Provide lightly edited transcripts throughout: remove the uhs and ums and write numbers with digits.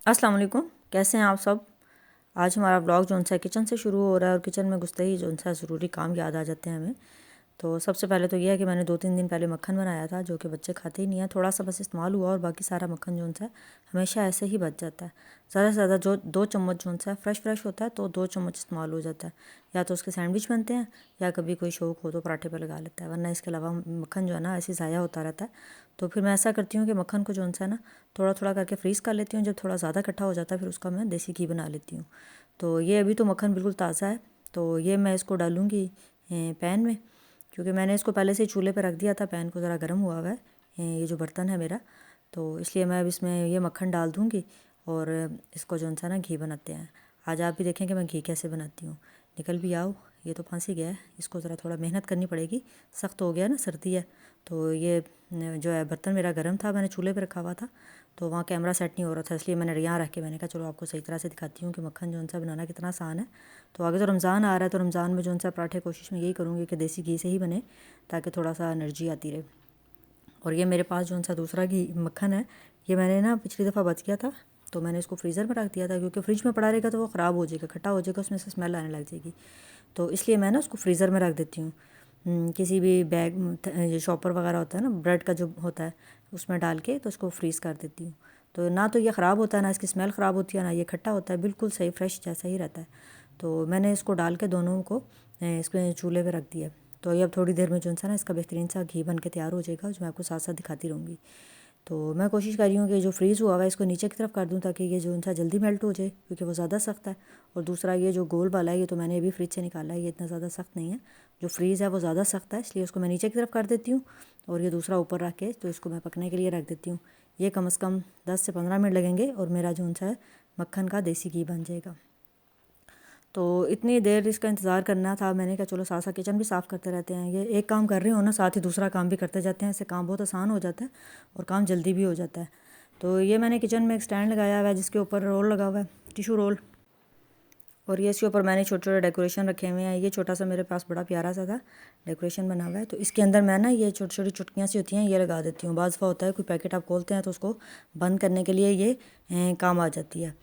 अस्सलाम वालेकुम। कैसे हैं आप सब। आज हमारा व्लॉग जो है किचन से शुरू हो रहा है और किचन में घुसते ही जो है ज़रूरी काम याद आ जाते हैं हमें। तो सबसे पहले तो यह है कि मैंने 2-3 दिन पहले मक्खन बनाया था जो कि बच्चे खाते ही नहीं है। थोड़ा सा बस इस्तेमाल हुआ और बाकी सारा मक्खन जो है हमेशा ऐसे ही बच जाता है। ज़्यादा से ज़्यादा जो 2 चम्मच जो है फ्रेश होता है तो 2 चम्मच इस्तेमाल हो जाता है। या तो उसके सैंडविच बनते हैं या कभी कोई शौक हो तो पराठे पर लगा लेता है, वरना इसके अलावा मक्खन जो है ना ऐसे ज़ाया होता रहता है। तो फिर मैं ऐसा करती हूँ कि मक्खन को जो है ना थोड़ा थोड़ा करके फ्रीज़ कर लेती हूँ। जब थोड़ा ज़्यादा इकट्ठा हो जाता है फिर उसका मैं देसी घी बना लेती हूँ। तो ये अभी तो मक्खन बिल्कुल ताज़ा है, तो ये मैं इसको डालूँगी पैन में, क्योंकि मैंने इसको पहले से ही चूल्हे पर रख दिया था। पैन को ज़रा गर्म हुआ हुआ है ये जो बर्तन है मेरा, तो इसलिए मैं अब इसमें ये मक्खन डाल दूँगी और इसको जो है ना घी बनाते हैं। आज आप भी देखें कि मैं घी कैसे बनाती हूँ। निकल भी आओ, ये तो फंस ही गया है, इसको ज़रा थोड़ा मेहनत करनी पड़ेगी, सख्त हो गया ना, सर्दी है। तो ये जो है बर्तन मेरा गर्म था, मैंने चूल्हे पर रखा हुआ था, तो वहाँ कैमरा सेट नहीं हो रहा था, इसलिए मैंने यहाँ रख के मैंने कहा चलो आपको सही तरह से दिखाती हूँ कि मक्खन जो है बनाना कितना आसान है। तो आगे तो रमज़ान आ रहा है, तो रमज़ान में जो है पराठे कोशिश में यही करूँगी कि देसी घी से ही बने, ताकि थोड़ा सा एनर्जी आती रहे। और ये मेरे पास जो सा दूसरा घी मक्खन है, ये मैंने ना पिछली दफ़ा बच गया था, तो मैंने इसको फ्रीज़र में रख दिया था, क्योंकि फ्रिज में पड़ा रहेगा तो वो ख़राब हो जाएगा, खट्टा हो जाएगा, उसमें से स्मेल आने लग जाएगी। तो इसलिए मैं ना उसको फ्रीज़र में रख देती हूँ। किसी भी बैग जो शॉपर वगैरह होता है ना, ब्रेड का जो होता है, उसमें डाल के तो उसको फ्रीज़ कर देती हूँ। तो ना तो ये ख़राब होता है, ना इसकी स्मेल ख़राब होती है, ना ये खट्टा होता है, बिल्कुल सही फ्रेश जैसा ही रहता है। तो मैंने इसको डाल के दोनों को इसके चूल्हे पे रख दिया। तो ये अब थोड़ी देर में जो है ना इसका बेहतरीन सा घी बन के तैयार हो जाएगा, जो मैं आपको साथ साथ दिखाती रहूँगी। तो मैं कोशिश कर रही हूँ कि जो फ्रीज़ हुआ हुआ है इसको नीचे की तरफ कर दूँ, ताकि ये जो है जल्दी मेल्ट हो जाए, क्योंकि वो ज़्यादा सख्त है। और दूसरा ये जो गोल वाला है, ये तो मैंने अभी फ्रिज से निकाला है, ये इतना ज़्यादा सख्त नहीं है। जो फ्रीज़ है वो ज़्यादा सख्त है, इसलिए उसको मैं नीचे की तरफ कर देती हूँ और ये दूसरा ऊपर रख के तो इसको मैं पकने के लिए रख देती हूँ। ये कम से कम 10 से 15 मिनट लगेंगे और मेरा जो है मक्खन का देसी घी बन जाएगा। तो इतनी देर इसका इंतज़ार करना था, मैंने कहा चलो साथ साथ किचन भी साफ़ करते रहते हैं। ये एक काम कर रहे हो ना, साथ ही दूसरा काम भी करते जाते हैं, इससे काम बहुत आसान हो जाता है और काम जल्दी भी हो जाता है। तो ये मैंने किचन में एक स्टैंड लगाया हुआ है जिसके ऊपर रोल लगा हुआ है, टिशू रोल, और ये इसके ऊपर मैंने छोटे छोटे डेकोरेशन रखे हुए हैं। ये छोटा सा मेरे पास बड़ा प्यारा सा था डेकोरेशन बना हुआ है, तो इसके अंदर मैं ना ये छोटी छोटी चुटकियाँ सी होती हैं ये लगा देती हूँ। बाज़ दफ़ा होता है कोई पैकेट आप खोलते हैं तो उसको बंद करने के लिए ये काम आ जाती है।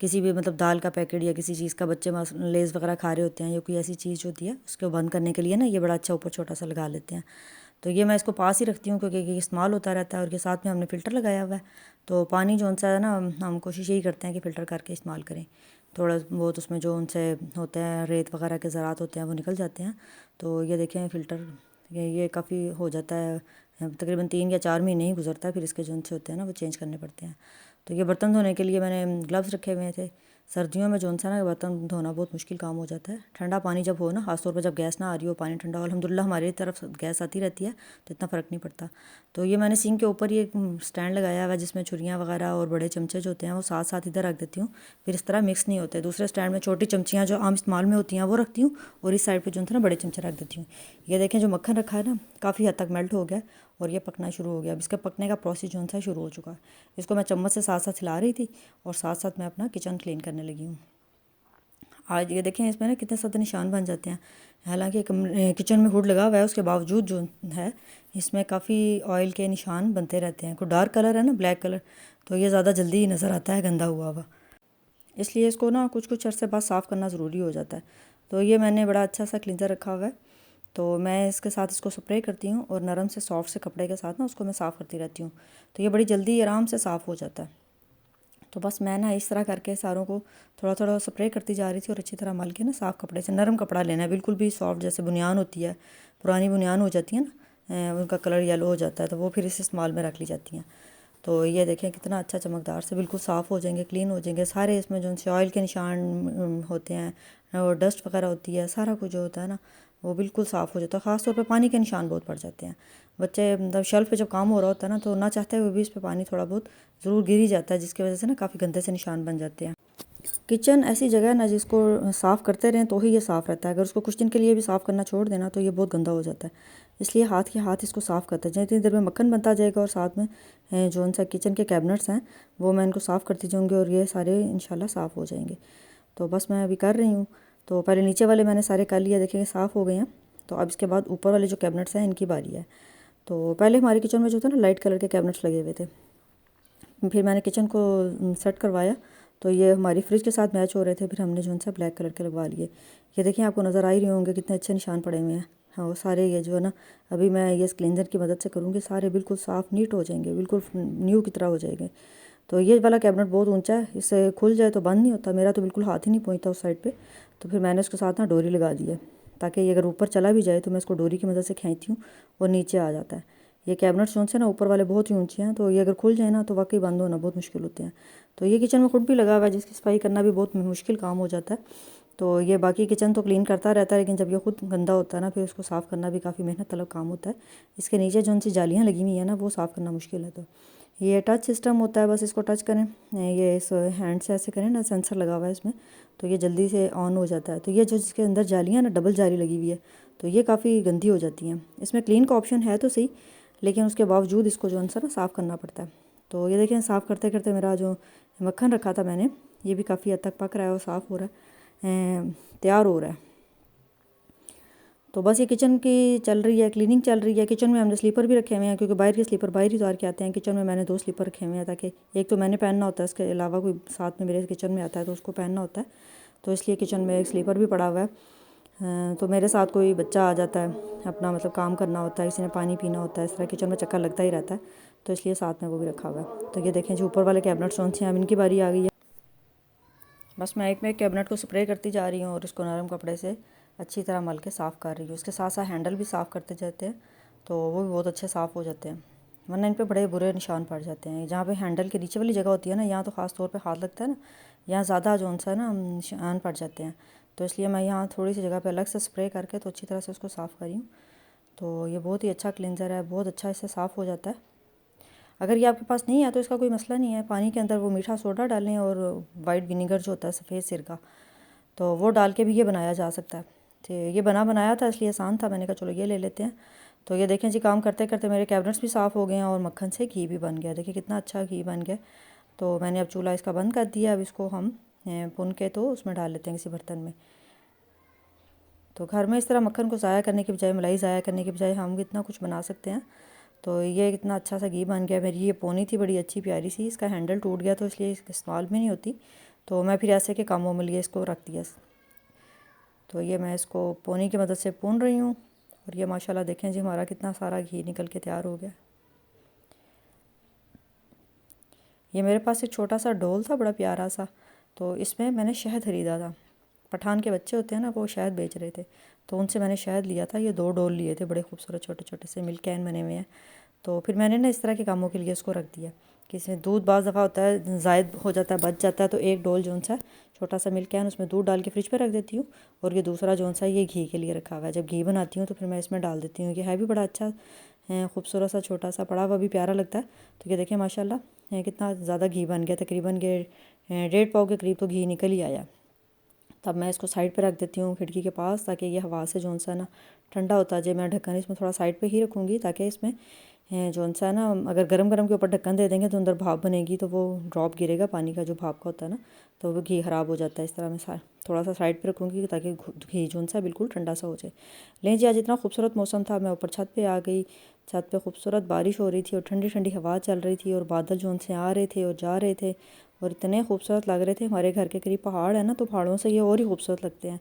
किसी भी मतलब दाल का पैकेट या किसी चीज़ का, बच्चे लेज़ वगैरह खा रहे होते हैं या कोई ऐसी चीज़ होती है, उसको बंद करने के लिए ना ये बड़ा अच्छा ऊपर छोटा सा लगा लेते हैं। तो ये मैं इसको पास ही रखती हूँ, क्योंकि ये इस्तेमाल होता रहता है और के साथ में हमने फ़िल्टर लगाया हुआ है। तो पानी जो सा है ना, हम कोशिश यही करते हैं कि फ़िल्टर करके इस्तेमाल करें। थोड़ा बहुत उसमें जो उनसे होते हैं रेत वगैरह के ज़रात होते हैं वो निकल जाते हैं। तो ये देखें फ़िल्टर, ये काफ़ी हो जाता है, तकरीबन 3 या 4 महीने ही गुजरता है, फिर इसके जो उनसे होते हैं ना वो चेंज करने पड़ते हैं। तो ये बर्तन धोने के लिए मैंने ग्लव्स रखे हुए थे। सर्दियों में जो है ना बर्तन धोना बहुत मुश्किल काम हो जाता है। ठंडा पानी जब हो ना, खासतौर पर जब गैस ना आ रही हो, पानी ठंडा हो, अल्हम्दुलिल्लाह हमारी तरफ गैस आती रहती है तो इतना फ़र्क नहीं पड़ता। तो ये मैंने सिंक के ऊपर ये स्टैंड लगाया हुआ है जिसमें छुरियाँ वगैरह और बड़े चमचे जो होते हैं वो साथ साथ इधर रख देती हूँ, फिर इस तरह मिक्स नहीं होते। दूसरे स्टैंड में छोटी चमचियाँ जो आम इस्तेमाल में होती हैं वो रखती हूँ, और इस साइड पर जो है ना बड़े चमचे रख देती हूँ। ये देखें जो मक्खन रखा है ना काफ़ी हद तक मेल्ट हो गया और ये पकना शुरू हो गया। अब इसका पकने का प्रोसेस जो है शुरू हो चुका है। इसको मैं चम्मच से साथ साथ हिला रही थी और साथ साथ मैं अपना किचन क्लीन करने लगी हूँ। आज ये देखें इसमें ना कितने सारे निशान बन जाते हैं। हालांकि किचन में हुड लगा हुआ है, उसके बावजूद जो है इसमें काफ़ी ऑयल के निशान बनते रहते हैं। कोई डार्क कलर है ना, ब्लैक कलर, तो ये ज़्यादा जल्दी ही नज़र आता है गंदा हुआ हुआ, इसलिए इसको ना कुछ कुछ अरसे बाद साफ़ करना ज़रूरी हो जाता है। तो ये मैंने बड़ा अच्छा सा क्लींजर रखा हुआ है, तो मैं इसके साथ इसको स्प्रे करती हूँ और नरम से सॉफ्ट से कपड़े के साथ ना उसको मैं साफ़ करती रहती हूँ, तो ये बड़ी जल्दी आराम से साफ़ हो जाता है। तो बस मैं ना इस तरह करके सारों को थोड़ा थोड़ा स्प्रे करती जा रही थी और अच्छी तरह मल के ना साफ़ कपड़े से, नरम कपड़ा लेना है, बिल्कुल भी सॉफ्ट, जैसे बुनियान होती है, पुरानी बुनियान हो जाती है ना, उनका कलर येलो हो जाता है, तो वो फिर इस इस्तेमाल में रख ली जाती हैं। तो ये देखें कितना अच्छा चमकदार से बिल्कुल साफ़ हो जाएंगे, क्लीन हो जाएंगे सारे। इसमें जो उनसे ऑयल के निशान होते हैं और डस्ट वगैरह होती है, सारा कुछ जो होता है ना वो बिल्कुल साफ़ हो जाता है। ख़ास तौर पे पानी के निशान बहुत पड़ जाते हैं। बच्चे मतलब शेल्फ पे जब काम हो रहा होता है ना, तो ना चाहते हुए भी इस पे पानी थोड़ा बहुत ज़रूर गिर ही जाता है, जिसकी वजह से ना काफ़ी गंदे से निशान बन जाते हैं। किचन ऐसी जगह है ना जिसको साफ़ करते रहें तो ही ये साफ़ रहता है। अगर उसको कुछ दिन के लिए भी साफ़ करना छोड़ देना तो ये बहुत गंदा हो जाता है। इसलिए हाथ के हाथ इसको साफ़ करते हैं। जितनी देर में मक्खन बनता जाएगा और साथ में जो उनसा किचन के कैबिनेट्स हैं वो मैं इनको साफ़ करती जाऊँगी और ये सारे इंशाल्लाह साफ़ हो जाएंगे। तो बस मैं अभी कर रही हूँ। तो पहले नीचे वाले मैंने सारे कर लिया, देखेंगे साफ़ हो गए हैं। तो अब इसके बाद ऊपर वाले जो कैबिनेट्स हैं इनकी बारी है। तो पहले हमारे किचन में जो था ना लाइट कलर के कैबिनेट्स लगे हुए थे, फिर मैंने किचन को सेट करवाया तो ये हमारी फ्रिज के साथ मैच हो रहे थे। फिर हमने जो है ब्लैक कलर के लगवा लिए। ये देखिए आपको नज़र आ ही रहे होंगे कितने अच्छे निशान पड़े हुए हैं। हाँ वो सारे ये जो है ना अभी मैं ये क्लींजर की मदद से करूँगी, सारे बिल्कुल साफ़ नीट हो जाएंगे, बिल्कुल न्यू की तरह हो जाएंगे। तो ये वाला कैबिनेट बहुत ऊंचा है, इससे खुल जाए तो बंद नहीं होता। मेरा तो बिल्कुल हाथ ही नहीं पहुँचता उस साइड पे। तो फिर मैंने उसके साथ ना डोरी लगा दी है ताकि ये अगर ऊपर चला भी जाए तो मैं इसको डोरी की मदद से खींचती हूँ और नीचे आ जाता है। ये कैबिनेट जो से ना ऊपर वाले बहुत ही ऊंचे हैं, तो ये अगर खुल जाए ना तो वाकई बंद होना बहुत मुश्किल होते हैं। तो ये किचन में खुद भी लगा हुआ है जिसकी सफाई करना भी बहुत मुश्किल काम हो जाता है। तो ये बाकी किचन तो क्लीन करता रहता है, लेकिन जब ये खुद गंदा होता है ना फिर उसको साफ़ करना भी काफ़ी मेहनत तलब काम होता है। इसके नीचे जो उनसी जालियाँ लगी हुई हैं ना वो साफ़ करना मुश्किल है। तो ये टच सिस्टम होता है, बस इसको टच करें, ये इस हैंड से ऐसे करें ना, सेंसर लगा हुआ है इसमें, तो ये जल्दी से ऑन हो जाता है। तो ये जो जिसके अंदर जालियाँ ना डबल जाली लगी हुई है तो ये काफ़ी गंदी हो जाती हैं। इसमें क्लीन का ऑप्शन है तो सही, लेकिन उसके बावजूद इसको जो है ना साफ़ करना पड़ता है। तो ये देखें साफ़ करते करते मेरा जो मक्खन रखा था मैंने ये भी काफ़ी हद तक पक रहा है और साफ़ हो रहा है, तैयार हो रहा है। तो बस ये किचन की चल रही है, क्लीनिंग चल रही है। किचन में हमने स्लीपर भी रखे हुए हैं क्योंकि बाहर के स्लीपर बाहर ही उतार के आते हैं। किचन में मैंने 2 स्लीपर रखे हुए हैं ताकि एक तो मैंने पहनना होता है, इसके अलावा कोई साथ में मेरे किचन में आता है तो उसको पहनना होता है। तो इसलिए किचन में एक स्लीपर भी पड़ा हुआ है। तो मेरे साथ कोई बच्चा आ जाता है, अपना मतलब काम करना होता है, किसी ने पानी पीना होता है, इस तरह किचन में चक्कर लगता ही रहता है, तो इसलिए साथ में वो भी रखा हुआ है। तो ये देखें जो ऊपर वाले कैबिनेट्स कौन से हैं, अब इनकी बारी आ गई है। बस मैं एक में एक कैबिनेट को स्प्रे करती जा रही हूँ और इसको नरम कपड़े से अच्छी तरह मल के साफ़ कर रही हूँ। उसके साथ साथ हैंडल भी साफ़ करते जाते हैं तो वो भी बहुत अच्छे साफ़ हो जाते हैं, वरना इन पे बड़े बुरे निशान पड़ जाते हैं। जहाँ पे हैंडल के नीचे वाली जगह होती है ना, यहाँ तो ख़ास तौर पे हाथ लगता है ना, यहाँ ज़्यादा जो सा है ना निशान पड़ जाते हैं। तो इसलिए मैं यहाँ थोड़ी सी जगह पर अलग से स्प्रे करके तो अच्छी तरह से उसको साफ़ करी हूँ। तो ये बहुत ही अच्छा क्लिनज़र है, बहुत अच्छा इससे साफ़ हो जाता है। अगर ये आपके पास नहीं है तो इसका कोई मसला नहीं है, पानी के अंदर वो मीठा सोडा डालें और वाइट विनीगर जो होता है सफ़ेद सिरका, तो वो डाल के भी ये बनाया जा सकता है। तो ये बनाया था इसलिए आसान था, मैंने कहा चलो ये ले लेते हैं। तो ये देखें जी काम करते करते मेरे कैबिनेट्स भी साफ़ हो गए हैं और मक्खन से घी भी बन गया। देखिए कितना अच्छा घी बन गया। तो मैंने अब चूल्हा इसका बंद कर दिया। अब इसको हम भुन के तो उसमें डाल लेते हैं किसी बर्तन में। तो घर में इस तरह मक्खन को ज़ाया करने के बजाय, मलाई ज़ाया करने के बजाय हम इतना कुछ बना सकते हैं। तो ये इतना अच्छा सा घी बन गया। मेरी ये पोनी थी बड़ी अच्छी प्यारी सी, इसका हैंडल टूट गया तो इसलिए इस्तेमाल में नहीं होती, तो मैं फिर ऐसे के कामों में लिए इसको रख दिया। तो ये मैं इसको पोनी की मदद से भून रही हूँ और ये माशाल्लाह देखें जी हमारा कितना सारा घी निकल के तैयार हो गया। ये मेरे पास एक छोटा सा डोल था बड़ा प्यारा सा, तो इसमें मैंने शहद ख़रीदा था। पठान के बच्चे होते हैं ना, वो शहद बेच रहे थे, तो उनसे मैंने शहद लिया था। ये 2 डोल लिए थे, बड़े खूबसूरत छोटे छोटे से मिल्क कैन बने हुए हैं। तो फिर मैंने ना इस तरह के कामों के लिए इसको रख दिया कि इसमें दूध बाज़ दफ़ा होता है ज़ायद हो जाता है, बच जाता है, तो एक डोल जो सा छोटा सा मिल्क कैन उसमें दूध डाल के फ्रिज पे रख देती हूँ और ये दूसरा जो सा ये घी के लिए रखा हुआ है। जब घी बनाती हूँ तो फिर मैं इसमें डाल देती हूँ। ये है भी बड़ा अच्छा खूबसूरत सा छोटा सा पड़ा हुआ भी प्यारा लगता है। तो ये देखें माशाल्लाह कितना ज़्यादा घी बन गया, तकरीबन के 1.5 पाव के करीब तो घी निकल ही आया। तब मैं इसको साइड पे रख देती हूँ खिड़की के पास, ताकि ये हवा से जो सा ना ठंडा होता जाए। मैं ढक्कन इसमें थोड़ा साइड पे ही रखूँगी ताकि इसमें जो सा ना अगर गरम गरम के ऊपर ढक्कन दे देंगे तो अंदर भाप बनेगी, तो वो ड्रॉप गिरेगा पानी का जो भाप का होता है ना, तो वो घी ख़राब हो जाता है। इस तरह मैं थोड़ा सा साइड पे रखूँगी ताकि घी जो सा बिल्कुल ठंडा सा हो जाए। लेकिन जी आज इतना खूबसूरत मौसम था, मैं ऊपर छत पर आ गई। छत पे खूबसूरत बारिश हो रही थी और ठंडी ठंडी हवा चल रही थी और बादल जो से आ रहे थे और जा रहे थे और इतने खूबसूरत लग रहे थे। हमारे घर के करीब पहाड़ है ना, तो पहाड़ों से ये और ही खूबसूरत लगते हैं।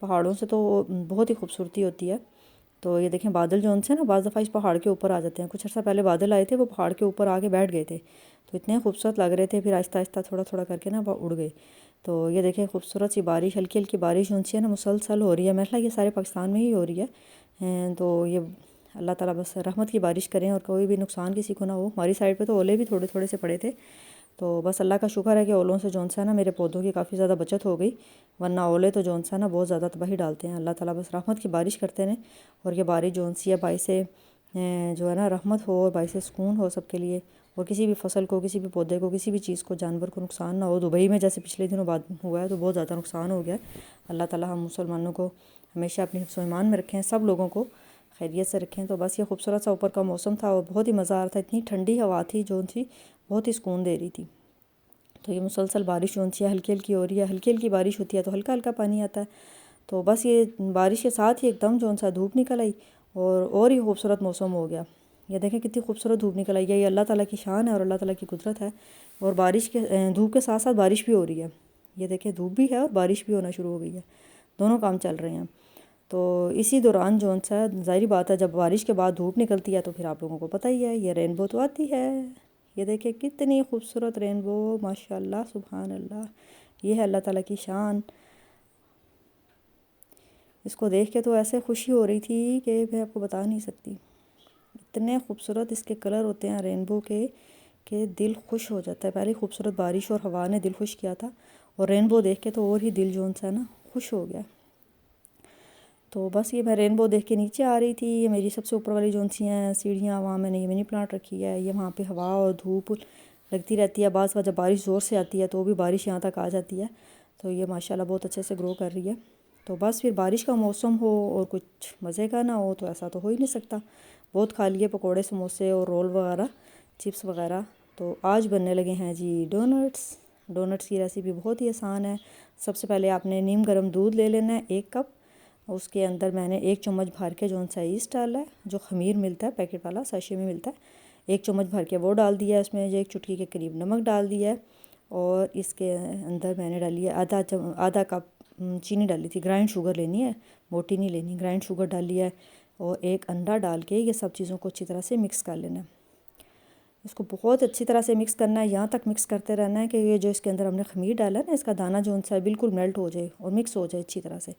पहाड़ों से तो बहुत ही खूबसूरती होती है। तो ये देखें बादल जो से ना बाज़ दफ़ा इस पहाड़ के ऊपर आ जाते हैं। कुछ अर्सा पहले बादल आए थे, वो पहाड़ के ऊपर आके बैठ गए थे, तो इतने खूबसूरत लग रहे थे। फिर आहिस्ता आहिस्ता थोड़ा थोड़ा करके ना वो उड़ गए। तो ये देखें खूबसूरत सी बारिश, हल्की हल्की बारिश जो है ना मुसलसल हो रही है। मेरे ख्याल ये सारे पाकिस्तान में ही हो रही है। तो ये अल्लाह ताला बस रहमत की बारिश करें और कोई भी नुकसान किसी को ना हो। हमारी साइड पे तो ओले भी थोड़े थोड़े से पड़े थे, तो बस अल्लाह का शुक्र है कि ओलों से जौन सा ना मेरे पौधों की काफ़ी ज़्यादा बचत हो गई, वरना ओले तो जौन सा ना बहुत ज़्यादा तबाही डालते हैं। अल्लाह ताला बस रहमत की बारिश करते हैं और ये बारिश जौन सी है बाई से जो है ना रहमत हो और बाई से सुकून हो सबके लिए, और किसी भी फसल को, किसी भी पौधे को, किसी भी चीज़ को, जानवर को नुकसान ना हो। दुबई में जैसे पिछले दिनों बाद हुआ है तो बहुत ज़्यादा नुकसान हो गया है। अल्लाह ताला हम मुसलमानों को हमेशा अपने हिफ्ज़ व ईमान में रखें, सब लोगों को खैरियत से रखें। तो बस ये खूबसूरत सा ऊपर का मौसम था और बहुत ही मज़ा आ रहा था। इतनी ठंडी हवा थी जो थी, बहुत ही सुकून दे रही थी। तो ये मुसलसल बारिश जो सी हल्की हल्की हो रही है। हल्की हल्की बारिश होती है तो हल्का हल्का पानी आता है। तो बस ये बारिश के साथ ही एकदम जो सा धूप निकल आई और ही खूबसूरत मौसम हो गया। ये देखें कितनी खूबसूरत धूप निकल आई है। ये अल्लाह ताला की शान है और अल्लाह ताला की कुदरत है। और बारिश के धूप के साथ साथ बारिश भी हो रही है। ये देखें धूप भी है और बारिश भी होना शुरू हो गई है, दोनों काम चल रहे हैं। तो इसी दौरान जो सा ज़ाहिर बात है जब बारिश के बाद धूप निकलती है तो फिर आप लोगों को पता ही है ये रेनबो तो आती है। ये देखें कितनी खूबसूरत रेनबो, माशाल्लाह सुभान अल्लाह। ये है अल्लाह ताला की शान। इसको देख के तो ऐसे खुशी हो रही थी कि मैं आपको बता नहीं सकती। इतने खूबसूरत इसके कलर होते हैं रेनबो के कि दिल खुश हो जाता है। पहले खूबसूरत बारिश और हवा ने दिल खुश किया था और रेनबो देख के तो और ही दिल जो सा ना खुश हो गया। तो बस ये मैं रेनबो देख के नीचे आ रही थी। ये मेरी सबसे ऊपर वाली जो सी हैं सीढ़ियाँ, वहाँ मैंने ये मिनी प्लांट रखी है। ये वहाँ पे हवा और धूप लगती रहती है। बाज़ जब बारिश ज़ोर से आती है तो भी बारिश यहाँ तक आ जाती है। तो ये माशाल्लाह बहुत अच्छे से ग्रो कर रही है। तो बस फिर बारिश का मौसम हो और कुछ मज़े का ना हो तो ऐसा तो हो ही नहीं सकता। बहुत खा लिए पकौड़े समोसे और रोल वगैरह, चिप्स वगैरह। तो आज बनने लगे हैं जी डोनट्स। डोनट्स की रेसिपी बहुत ही आसान है। सबसे पहले आपने नीम गर्म दूध ले लेना है 1 कप। उसके अंदर मैंने 1 चम्मच भर के जो सा ईस्ट डाला है, जो खमीर मिलता है पैकेट वाला सैशे में मिलता है, 1 चम्मच भर के वो डाल दिया है। इसमें 1 चुटकी के करीब नमक डाल दिया है और इसके अंदर मैंने डाली है आधा कप चीनी डाली थी। ग्राइंड शुगर लेनी है, मोटी नहीं लेनी, ग्राइंड शुगर डाली है। और 1 अंडा डाल के ये सब चीज़ों को अच्छी तरह से मिक्स कर लेना है। इसको बहुत अच्छी तरह से मिक्स करना है, यहाँ तक मिक्स करते रहना है कि ये जो इसके अंदर हमने खमीर डाला है ना, इसका दाना जो सा बिल्कुल मेल्ट हो जाए और मिक्स हो जाए अच्छी तरह से।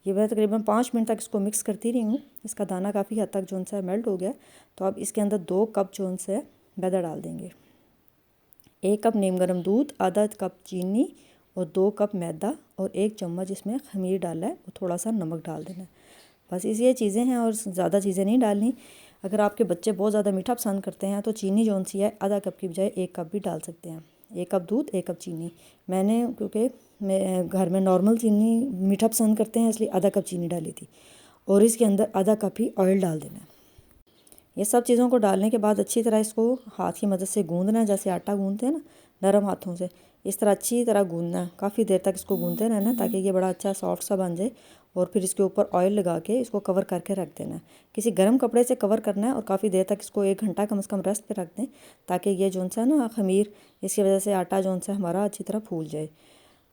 ये मैं तकरीबन 5 मिनट तक इसको मिक्स करती रही हूँ। इसका दाना काफ़ी हद तक जो सा मेल्ट हो गया। तो अब इसके अंदर 2 कप जो सा मैदा डाल देंगे। 1 कप नीम गर्म दूध, आधा कप चीनी और 2 कप मैदा और 1 चम्मच इसमें खमीर डाला है और थोड़ा सा नमक डाल देना है। बस ये चीज़ें हैं और ज़्यादा चीज़ें नहीं डालनी। अगर आपके बच्चे बहुत ज़्यादा मीठा पसंद करते हैं तो चीनी जो सी है आधा कप की बजाय 1 कप भी डाल सकते हैं। 1 कप दूध 1 कप चीनी। मैंने क्योंकि मैं घर में नॉर्मल चीनी मीठा पसंद करते हैं इसलिए आधा कप चीनी डाली थी। और इसके अंदर आधा कप ही ऑयल डाल देना है। ये सब चीज़ों को डालने के बाद अच्छी तरह इसको हाथ की मदद से गूँधना है, जैसे आटा गूँधते हैं ना नरम हाथों से, इस तरह अच्छी तरह गूँधना है। काफ़ी देर तक इसको गूँधते रहना है ताकि ये बड़ा अच्छा सॉफ्ट सा बन जाए। और फिर इसके ऊपर ऑयल लगा के इसको कवर करके रख देना है। किसी गर्म कपड़े से कवर करना है और काफ़ी देर तक इसको 1 घंटा कम से कम रेस्ट पे रख दें ताकि ये जो सा ना खमीर, इसकी वजह से आटा जो सा हमारा अच्छी तरह फूल जाए।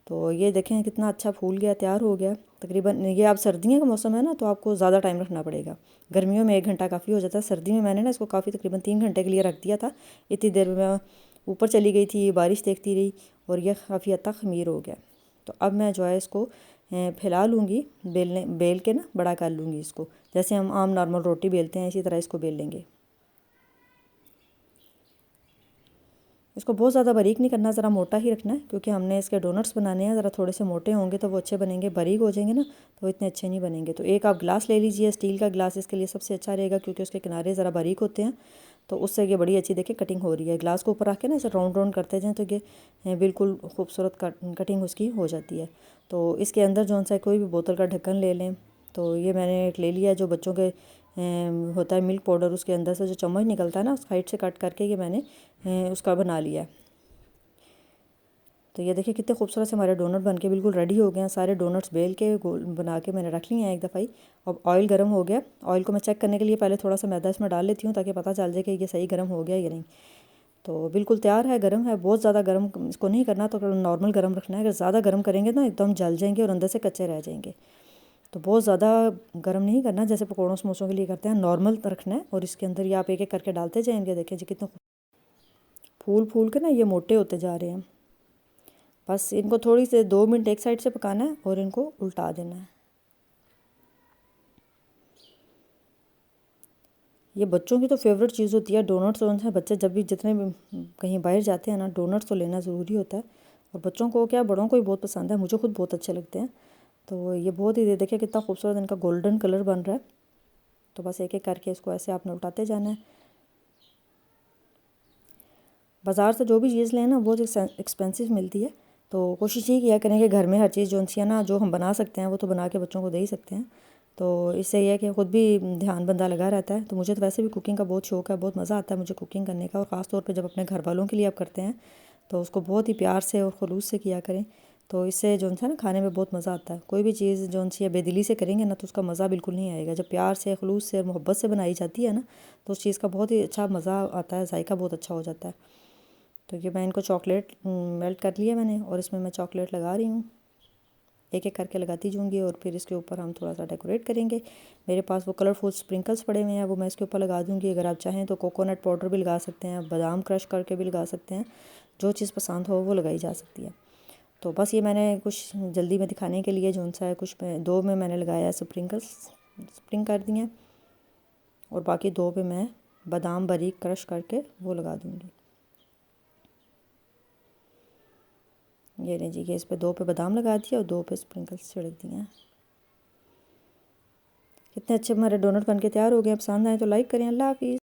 तो ये देखें कितना अच्छा फूल गया, तैयार हो गया। तकरीबन ये अब सर्दियों का मौसम है ना तो आपको ज़्यादा टाइम रखना पड़ेगा। गर्मियों में 1 घंटा काफ़ी हो जाता है। सर्दी में मैंने ना इसको काफ़ी तकरीबन 3 घंटे के लिए रख दिया था। इतनी देर में मैं ऊपर चली गई थी, बारिश देखती रही और यह काफ़ी हद तक खमीर हो गया। तो अब मैं जो है इसको फैला लूँगी, बेल के ना बड़ा कर लूँगी इसको। जैसे हम आम नॉर्मल रोटी बेलते हैं इसी तरह इसको बेल लेंगे। इसको बहुत ज़्यादा बारीक नहीं करना, ज़रा मोटा ही रखना है क्योंकि हमने इसके डोनट्स बनाने हैं। ज़रा थोड़े से मोटे होंगे तो वो अच्छे बनेंगे, बारीक हो जाएंगे ना तो इतने अच्छे नहीं बनेंगे। तो एक आप ग्लास ले लीजिए, स्टील का ग्लास इसके लिए सबसे अच्छा रहेगा क्योंकि उसके किनारे ज़रा बारीक होते हैं। तो उससे ये बड़ी अच्छी देखिए कटिंग हो रही है। ग्लास को ऊपर रख के ना इसे राउंड राउंड करते जाएँ तो ये बिल्कुल खूबसूरत कटिंग उसकी हो जाती है। तो इसके अंदर जो सा कोई भी बोतल का ढक्कन ले लें। तो ये मैंने एक ले लिया जो बच्चों के होता है मिल्क पाउडर, उसके अंदर से जो चम्मच निकलता है ना उस साइड से कट करके ये मैंने उसका बना लिया। तो ये देखिए कितने खूबसूरत से हमारे डोनट बन के बिल्कुल रेडी हो गए हैं। सारे डोनट्स बेल के गोल बना के मैंने रख लिए हैं एक दफ़ा ही। अब ऑयल गर्म हो गया। ऑयल को मैं चेक करने के लिए पहले थोड़ा सा मैदा इसमें डाल लेती हूँ ताकि पता चल जाए कि ये सही गर्म हो गया या नहीं। तो बिल्कुल तैयार है, गर्म है। बहुत ज़्यादा गर्म इसको नहीं करना, तो नॉर्मल गर्म रखना है। अगर ज़्यादा गर्म करेंगे ना एकदम जल जाएंगे और अंदर से कच्चे रह जाएंगे। तो बहुत ज़्यादा गर्म नहीं करना जैसे पकौड़ों समोसों के लिए करते हैं, नॉर्मल रखना है। और इसके अंदर ये आप एक एक करके डालते जाएंगे। देखें जी कितने फूल फूल के ना ये मोटे होते जा रहे हैं। बस इनको थोड़ी से 2 मिनट एक साइड से पकाना है और इनको उल्टा देना है। ये बच्चों की तो फेवरेट चीज़ होती है डोनट्स। और बच्चे जब भी जितने भी कहीं बाहर जाते हैं ना डोनट्स तो लेना ज़रूरी होता है। और बच्चों को क्या बड़ों को भी बहुत पसंद है, मुझे खुद बहुत अच्छे लगते हैं। तो ये बहुत ही देखिए कितना खूबसूरत इनका गोल्डन कलर बन रहा है। तो बस एक एक करके इसको ऐसे आपने उल्टाते जाना है। बाज़ार से जो भी चीज़ लें ना बहुत एक्सपेंसिव मिलती है। तो कोशिश ये किया करें कि घर में हर चीज़ जो सी है ना जो हम बना सकते हैं वो तो बना के बच्चों को दे ही सकते हैं। तो इससे यह है कि ख़ुद भी ध्यान बंदा लगा रहता है। तो मुझे तो वैसे भी कुकिंग का बहुत शौक़ है, बहुत मज़ा आता है मुझे कुकिंग करने का। और ख़ास तौर पे जब अपने घर वालों के लिए आप करते हैं तो उसको बहुत ही प्यार से और ख़ुलूस से किया करें। तो इससे जो है ना खाने में बहुत मज़ा आता है। कोई भी चीज़ जो सी बेदिली से करेंगे ना तो उसका मज़ा बिल्कुल नहीं आएगा। जब प्यार से, खलूस से, मोहब्बत से बनाई जाती है ना तो उस चीज़ का बहुत ही अच्छा मज़ा आता है, जायका बहुत अच्छा हो जाता है। तो ये मैं इनको चॉकलेट मेल्ट कर लिया मैंने और इसमें मैं चॉकलेट लगा रही हूँ, एक एक करके लगाती जाऊँगी और फिर इसके ऊपर हम थोड़ा सा डेकोरेट करेंगे। मेरे पास वो कलरफुल स्प्रिंकल्स पड़े हुए हैं, वो मैं इसके ऊपर लगा दूँगी। अगर आप चाहें तो कोकोनट पाउडर भी लगा सकते हैं, बादाम क्रश करके भी लगा सकते हैं, जो चीज़ पसंद हो वो लगाई जा सकती है। तो बस ये मैंने कुछ जल्दी में दिखाने के लिए जो सा है कुछ दो में मैंने लगाया है स्प्रिंकल्स, स्प्रिंग कर दिए, और बाकी दो पे मैं बादाम बारीक क्रश करके वो लगा दूँगी। ये लीजिए, इस पे दो पे बादाम लगा दिया और दो पे स्प्रिंकल्स छिड़क दिए हैं। कितने अच्छे हमारे डोनट बन के तैयार हो गए। पसंद आए तो लाइक करें। अल्लाह हाफिज़।